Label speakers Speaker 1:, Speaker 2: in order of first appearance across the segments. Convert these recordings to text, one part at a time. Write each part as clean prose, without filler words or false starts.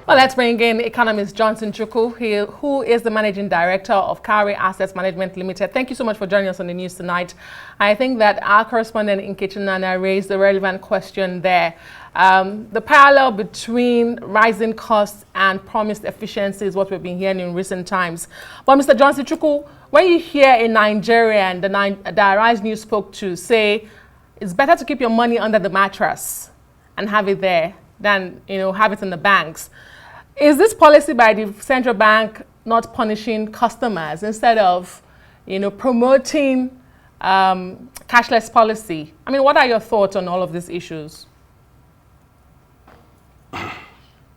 Speaker 1: Well, let's bring in economist Johnson Chukwu, who is the managing director of Cowrie Assets Management Limited. Thank you so much for joining us on the news tonight. I think that our correspondent in Kitchenana raised a relevant question there. The parallel between rising costs and promised efficiency is what we've been hearing in recent times. But Mr. Johnson Chukwu, when you hear a Nigerian, the Arise News spoke to, say it's better to keep your money under the mattress and have it there than have it in the banks. Is this policy by the central bank not punishing customers instead of, promoting cashless policy? I mean, what are your thoughts on all of these issues?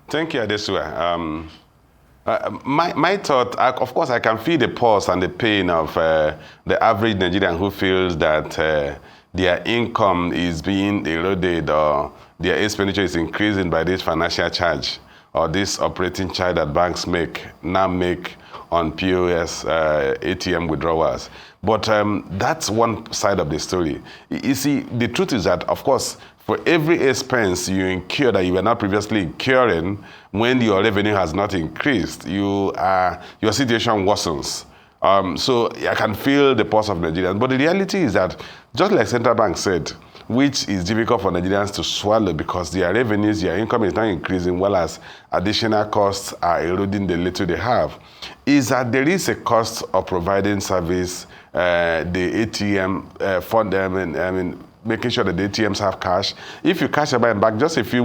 Speaker 2: Thank you, Adesua. My thought, of course, I can feel the pulse and the pain of the average Nigerian who feels that their income is being eroded or their expenditure is increasing by this financial charge or this operating charge that banks now make on POS ATM withdrawals. But that's one side of the story. You see, the truth is that, of course, for every expense you incur that you were not previously incurring, when your revenue has not increased, your situation worsens. So I can feel the pulse of Nigerians. But the reality is that, just like Central Bank said, which is difficult for Nigerians to swallow because their revenues, their income is not increasing, well as additional costs are eroding the little they have, is that there is a cost of providing service, the ATM fund them, making sure that the ATMs have cash. If you cash your money back just a few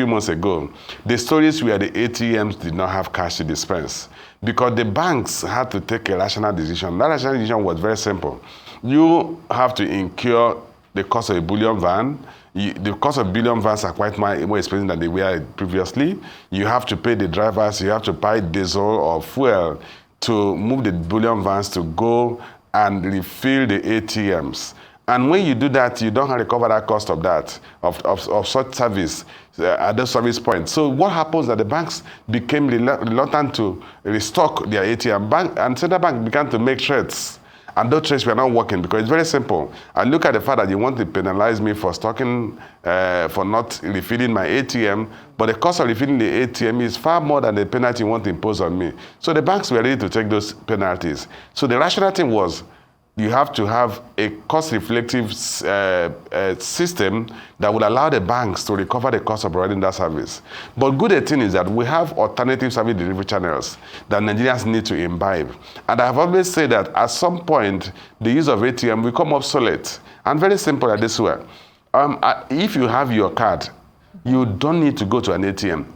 Speaker 2: months ago, the stories where the ATMs did not have cash to dispense because the banks had to take a rational decision. That rational decision was very simple. You have to incur the cost of a bullion van. The cost of bullion vans are quite more expensive than they were previously. You have to pay the drivers, you have to buy diesel or fuel to move the bullion vans to go and refill the ATMs. And when you do that, you don't recover that cost of that, of such service at the service point. So what happens that the banks became reluctant to restock their ATM bank, and Central Bank began to make threats. And those trades were not working because it's very simple. I look at the fact that you want to penalize me for stocking, for not refilling my ATM, but the cost of refilling the ATM is far more than the penalty you want to impose on me. So the banks were ready to take those penalties. So the rational thing was, you have to have a cost-reflective system that would allow the banks to recover the cost of providing that service. But good thing is that we have alternative service delivery channels that Nigerians need to imbibe. And I have always said that at some point, the use of ATM will become obsolete. And very simple at this way. If you have your card, you don't need to go to an ATM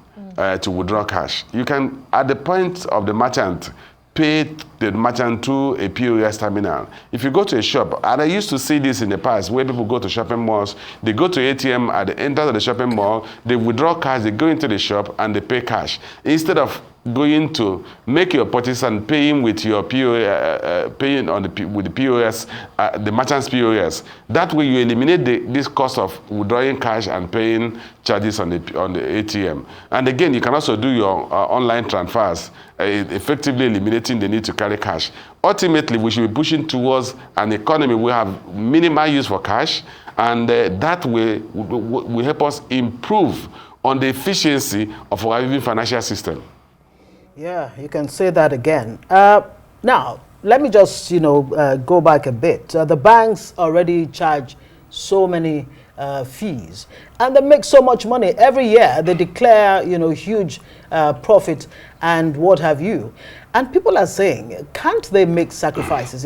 Speaker 2: to withdraw cash. You can, at the point of the merchant, pay the merchant to a POS terminal. If you go to a shop, and I used to see this in the past, where people go to shopping malls, they go to ATM at the entrance of the shopping mall, they withdraw cash, they go into the shop, and they pay cash. Instead of going to make your purchase and paying with your POS, with the POS, the merchant's POS. That way you eliminate this cost of withdrawing cash and paying charges on the ATM. And again, you can also do your online transfers, effectively eliminating the need to carry cash. Ultimately, we should be pushing towards an economy where we have minimal use for cash, and that way will help us improve on the efficiency of our financial system.
Speaker 3: Yeah, you can say that again. Now, let me just, go back a bit. The banks already charge so many fees, and they make so much money. Every year, they declare, huge profit and what have you. And people are saying, can't they make sacrifices,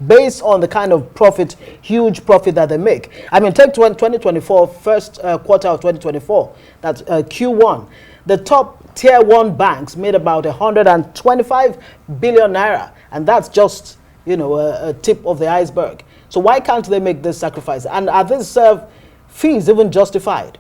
Speaker 3: based on the kind of profit, huge profit that they make? Take 2024, first quarter of 2024, that's Q1. The top Tier 1 banks made about 125 billion naira, and that's just, a tip of the iceberg. So why can't they make this sacrifice? And are these fees even justified?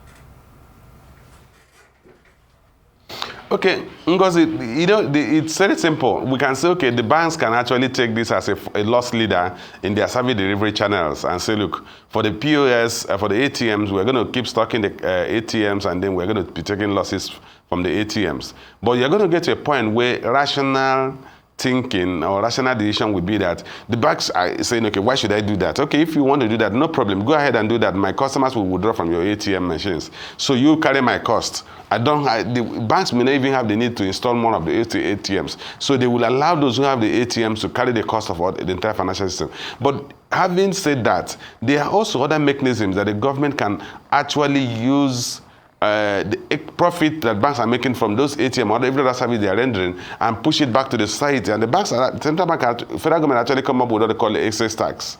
Speaker 2: Okay, because it's very simple. We can say, okay, the banks can actually take this as a loss leader in their service delivery channels and say, look, for the POS, for the ATMs, we're going to keep stocking the ATMs, and then we're going to be taking losses from the ATMs. But you're going to get to a point where rational thinking or rational decision would be that the banks are saying, okay, why should I do that? Okay, if you want to do that, no problem. Go ahead and do that. My customers will withdraw from your ATM machines. So you carry my cost. The banks may not even have the need to install more of the ATMs. So they will allow those who have the ATMs to carry the cost of the entire financial system. But having said that, there are also other mechanisms that the government can actually use the profit that banks are making from those ATM or every other service they are rendering and push it back to the society. And the banks, central bank, federal government actually come up with what they call the excess tax,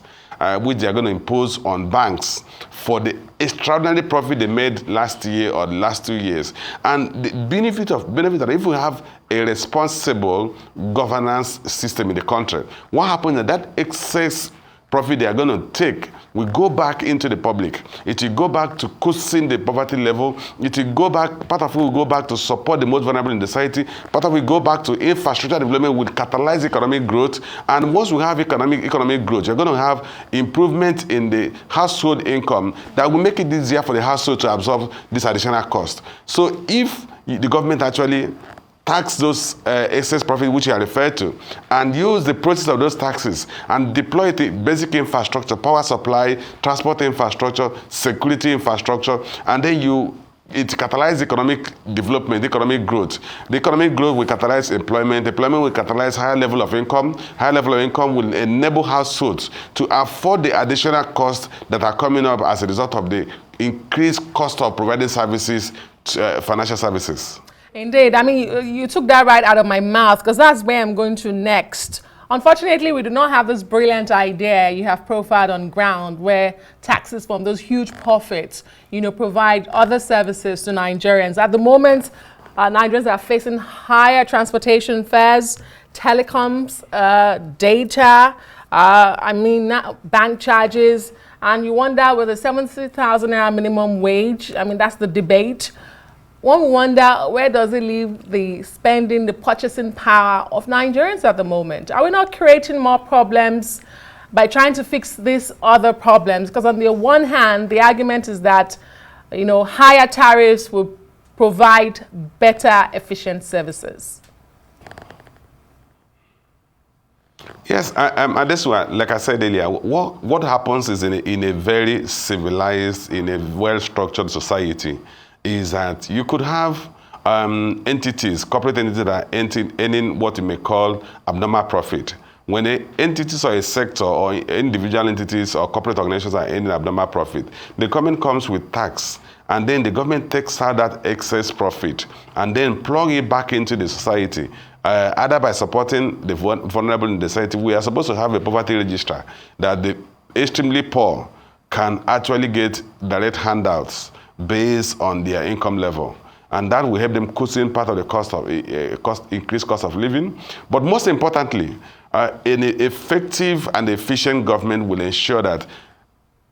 Speaker 2: which they are going to impose on banks for the extraordinary profit they made last year or the last 2 years. And the benefit that if we have a responsible governance system in the country, what happens is that excess profit they are going to take will go back into the public. It will go back to cushioning the poverty level. It will go back, part of it will go back to support the most vulnerable in the society. Part of it will go back to infrastructure development, will catalyze economic growth. And once we have economic growth, you're going to have improvement in the household income that will make it easier for the household to absorb this additional cost. So if the government actually tax those excess profit which you are referred to, and use the proceeds of those taxes and deploy it in basic infrastructure, power supply, transport infrastructure, security infrastructure, and then it catalyzes economic development, economic growth. The economic growth will catalyze employment. Employment will catalyze higher level of income. Higher level of income will enable households to afford the additional costs that are coming up as a result of the increased cost of providing services, financial services.
Speaker 1: Indeed. I mean, you took that right out of my mouth, because that's where I'm going to next. Unfortunately, we do not have this brilliant idea you have profiled on ground where taxes from those huge profits, provide other services to Nigerians. At the moment, Nigerians are facing higher transportation fares, telecoms, data, bank charges, and you wonder with a 70,000 naira minimum wage, that's the debate. One wonder, where does it leave the spending, the purchasing power of Nigerians at the moment? Are we not creating more problems by trying to fix these other problems? Because on the one hand, the argument is that, higher tariffs will provide better, efficient services.
Speaker 2: Yes, and this one, like I said earlier, what happens is in a very civilized, in a well-structured society, is that you could have entities, corporate entities that are earning what you may call abnormal profit. When entities or a sector or individual entities or corporate organizations are earning abnormal profit, the government comes with tax, and then the government takes out that excess profit and then plug it back into the society. Either by supporting the vulnerable in the society. We are supposed to have a poverty register that the extremely poor can actually get direct handouts based on their income level, and that will help them cushion part of the cost of increased cost of living. But most importantly, an effective and efficient government will ensure that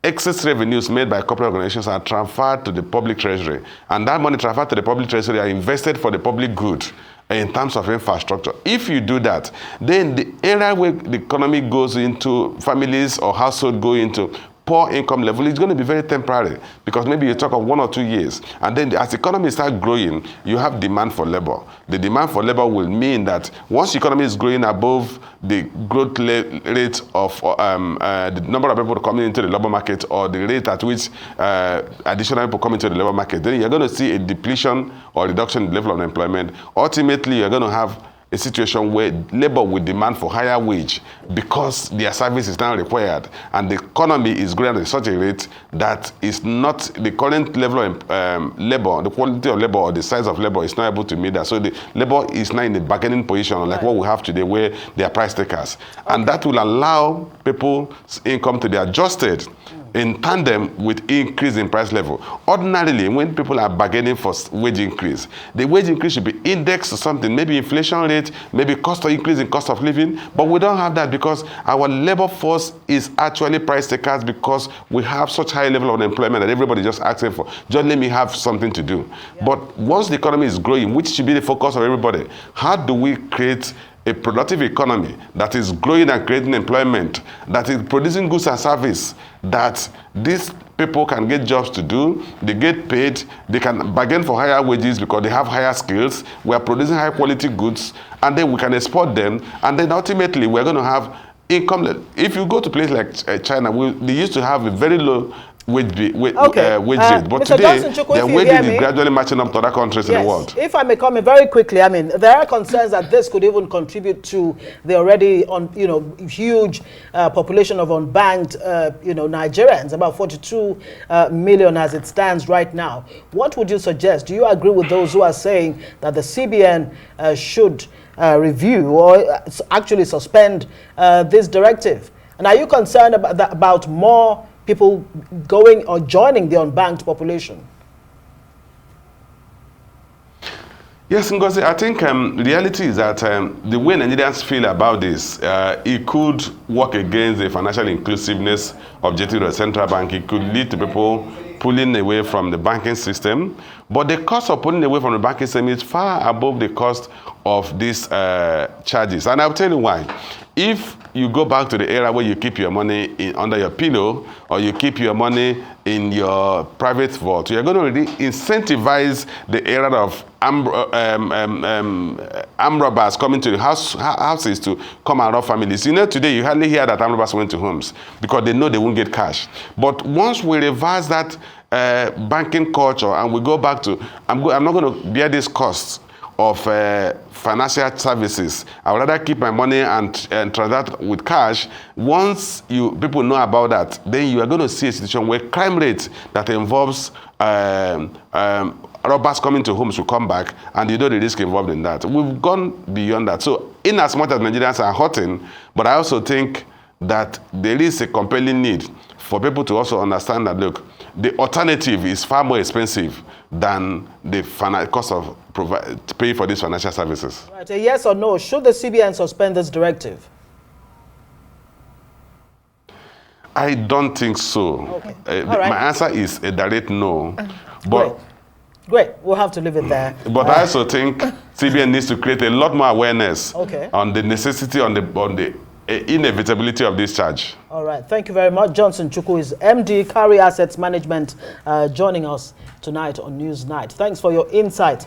Speaker 2: excess revenues made by corporate organizations are transferred to the public treasury, and that money transferred to the public treasury are invested for the public good in terms of infrastructure. If you do that, then the area where the economy goes into, families or household go into poor income level, is going to be very temporary, because maybe you talk of 1 or 2 years, and then as the economy starts growing, you have demand for labor. The demand for labor will mean that once the economy is growing above the growth rate of the number of people coming into the labor market, or the rate at which additional people come into the labor market, then you're going to see a depletion or reduction in the level of employment. Ultimately, you're going to have a situation where labor will demand for higher wage because their service is now required, and the economy is growing at such a rate that is not the current level of labor, the quality of labor or the size of labor is not able to meet that. So the labor is now in a bargaining position, like what we have today, where they are price takers. Okay. And that will allow people's income to be adjusted in tandem with increase in price level. Ordinarily, when people are bargaining for wage increase, the wage increase should be indexed to something, maybe inflation rate, maybe cost of increase in cost of living, but we don't have that because our labor force is actually price takers, because we have such high level of unemployment that everybody just asking for, just let me have something to do. Yeah. But once the economy is growing, which should be the focus of everybody, how do we create a productive economy that is growing and creating employment, that is producing goods and service, that these people can get jobs to do, they get paid, they can bargain for higher wages because they have higher skills, we are producing high quality goods, and then we can export them, and then ultimately we're going to have income. If you go to places like China, they used to have a very low wage rate, but
Speaker 3: Mr.
Speaker 2: today
Speaker 3: Chukwu,
Speaker 2: their wages is gradually matching up to other countries in the world.
Speaker 3: If I may comment very quickly, I mean, there are concerns that this could even contribute to the already huge population of unbanked Nigerians, about 42 million as it stands right now. What would you suggest? Do you agree with those who are saying that the CBN should review or actually suspend this directive? And are you concerned about more people going or joining the unbanked population?
Speaker 2: Yes, Ngozi, I think the reality is that the way Nigerians feel about this, it could work against the financial inclusiveness objective of the central bank. It could lead to people pulling away from the banking system. But the cost of pulling away from the banking system is far above the cost of these charges. And I'll tell you why. If you go back to the era where you keep your money under your pillow, or you keep your money in your private vault, you're going to really incentivize the era of armed robbers coming to the houses to come and rob families. You know, today you hardly hear that armed robbers went to homes because they know they won't get cash. But once we reverse that banking culture and we go back to, I'm not going to bear these costs of financial services. I would rather keep my money and transact with cash. Once people know about that, then you are going to see a situation where crime rate that involves robbers coming to homes will come back, and you know the risk involved in that. We've gone beyond that. So in as much as Nigerians are hurting, but I also think that there is a compelling need for people to also understand that, look, the alternative is far more expensive than the cost of pay for these financial services.
Speaker 3: Right, a yes or no, should the CBN suspend this directive?
Speaker 2: I don't think so.
Speaker 3: Okay.
Speaker 2: My answer is a direct no. But
Speaker 3: Great. We'll have to leave it there.
Speaker 2: But I also think CBN needs to create a lot more awareness on the necessity, on the inevitability of this charge.
Speaker 3: All right. Thank you very much. Johnson Chukwu is MD, Carry Assets Management, joining us tonight on Newsnight. Thanks for your insight.